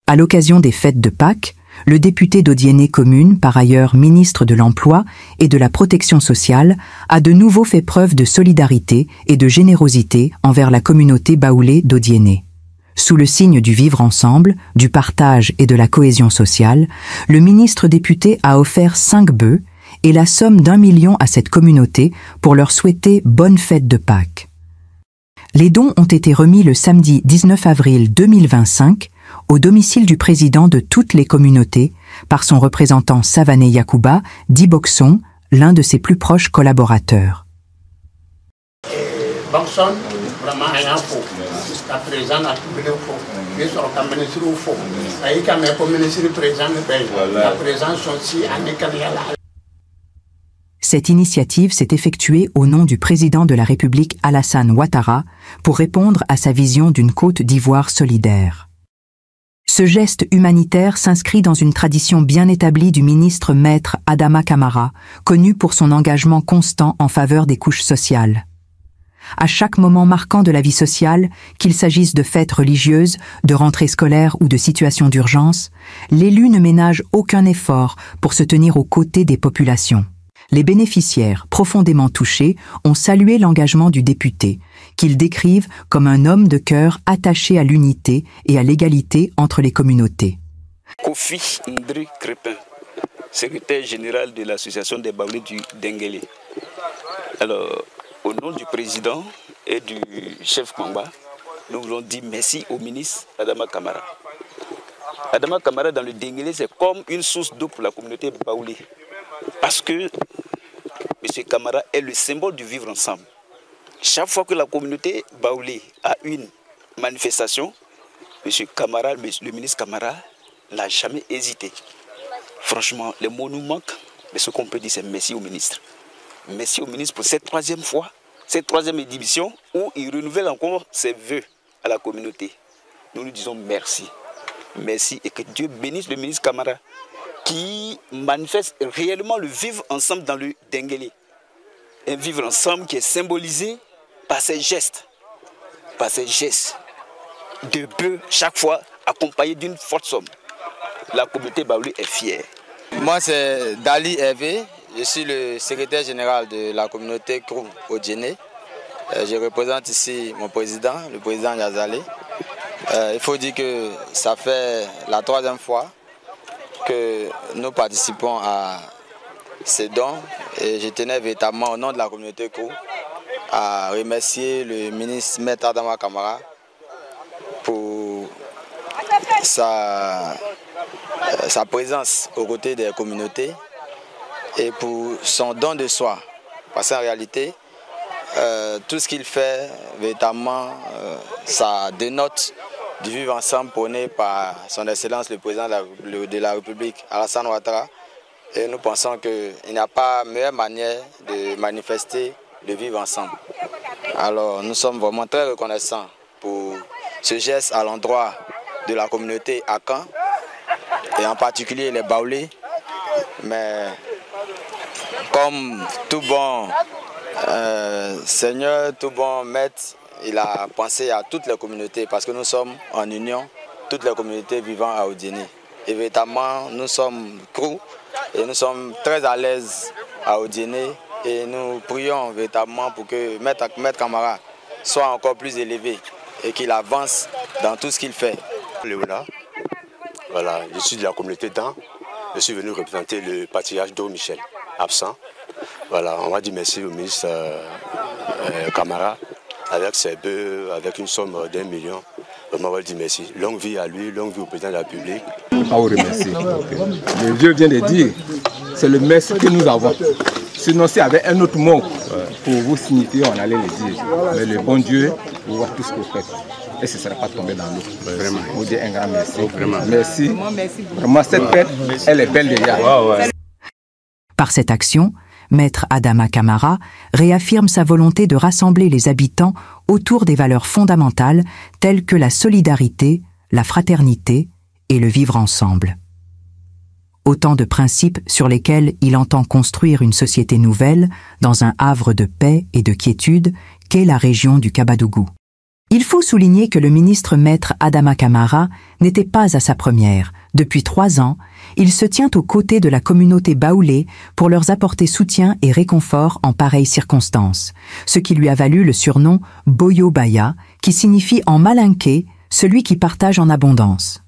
À l'occasion des fêtes de Pâques, le député d'Odiéné Commune, par ailleurs ministre de l'Emploi et de la Protection sociale, a de nouveau fait preuve de solidarité et de générosité envers la communauté baoulée d'Odiéné. Sous le signe du vivre ensemble, du partage et de la cohésion sociale, le ministre député a offert 5 bœufs et la somme d'1 million à cette communauté pour leur souhaiter bonne fête de Pâques. Les dons ont été remis le samedi 19 avril 2025 au domicile du président de toutes les communautés par son représentant Savané Yacouba, dit Boxon, l'un de ses plus proches collaborateurs. Cette initiative s'est effectuée au nom du président de la République Alassane Ouattara pour répondre à sa vision d'une Côte d'Ivoire solidaire. Ce geste humanitaire s'inscrit dans une tradition bien établie du ministre maître Adama Camara, connu pour son engagement constant en faveur des couches sociales. À chaque moment marquant de la vie sociale, qu'il s'agisse de fêtes religieuses, de rentrées scolaires ou de situations d'urgence, l'élu ne ménage aucun effort pour se tenir aux côtés des populations. Les bénéficiaires, profondément touchés, ont salué l'engagement du député, qu'ils décrivent comme un homme de cœur attaché à l'unité et à l'égalité entre les communautés. Kofi Ndri Crépin, secrétaire général de l'association des Baoulés du Denguélé. Alors, au nom du président et du chef Kwamba, nous voulons dire merci au ministre Adama Camara. Adama Camara dans le Denguélé, c'est comme une source d'eau pour la communauté Baoulé. Parce que M. Camara est le symbole du vivre ensemble. Chaque fois que la communauté Baoulé a une manifestation, M. Camara, le ministre Camara, n'a jamais hésité. Franchement, les mots nous manquent, mais ce qu'on peut dire, c'est merci au ministre. Merci au ministre pour cette troisième fois, cette troisième édition où il renouvelle encore ses vœux à la communauté. Nous lui disons merci. Merci et que Dieu bénisse le ministre Camara qui manifeste réellement le vivre ensemble dans le Denguélé. Un vivre ensemble qui est symbolisé par ses gestes de bœufs chaque fois accompagné d'une forte somme. La communauté Baoulé est fière. Moi c'est Dali Hervé, je suis le secrétaire général de la communauté Krou Odiéné. Je représente ici mon président, le président Yazale. Il faut dire que ça fait la troisième fois que nous participons à ces dons et je tenais véritablement au nom de la communauté Krou à remercier le ministre Maître Adama Camara pour sa présence aux côtés des communautés et pour son don de soi. Parce qu'en réalité, tout ce qu'il fait, véritablement, ça dénote du vivre ensemble prôné par son Excellence le président de la République, Alassane Ouattara. Et nous pensons qu'il n'y a pas meilleure manière de manifester le vivre ensemble. Alors nous sommes vraiment très reconnaissants pour ce geste à l'endroit de la communauté à Caen, et en particulier les Baoulés. Mais comme tout bon Seigneur, tout bon maître, il a pensé à toutes les communautés parce que nous sommes en union, toutes les communautés vivant à Odiéné. Et véritablement, nous sommes Krou et nous sommes très à l'aise à Odiéné et nous prions véritablement pour que Maître Camara soit encore plus élevé et qu'il avance dans tout ce qu'il fait. Léona, voilà, je suis de la communauté d'An. Je suis venu représenter le patriarche Do Michel, absent. Voilà, on va dire merci au ministre Camara. Avec ses bœufs, avec une somme d'1 million, on va dire merci. Longue vie à lui, longue vie au président de la République. On vous remercie. Le Dieu vient de dire, c'est le merci que nous avons. Sinon, s'il y avait un autre mot pour vous signifier, on allait le dire. Mais le bon Dieu voit tout ce que vous faites. Et ce ne sera pas tombé dans l'eau. Vraiment. Vous dire un grand merci. Vraiment. Merci. Vraiment, cette fête, elle est belle déjà. Par cette action, Maître Adama Camara réaffirme sa volonté de rassembler les habitants autour des valeurs fondamentales telles que la solidarité, la fraternité et le vivre ensemble. Autant de principes sur lesquels il entend construire une société nouvelle dans un havre de paix et de quiétude qu'est la région du Kabadougou. Il faut souligner que le ministre maître Adama Camara n'était pas à sa première. Depuis 3 ans, il se tient aux côtés de la communauté baoulé pour leur apporter soutien et réconfort en pareilles circonstances, ce qui lui a valu le surnom Boyo Baya, qui signifie en malinké celui qui partage en abondance.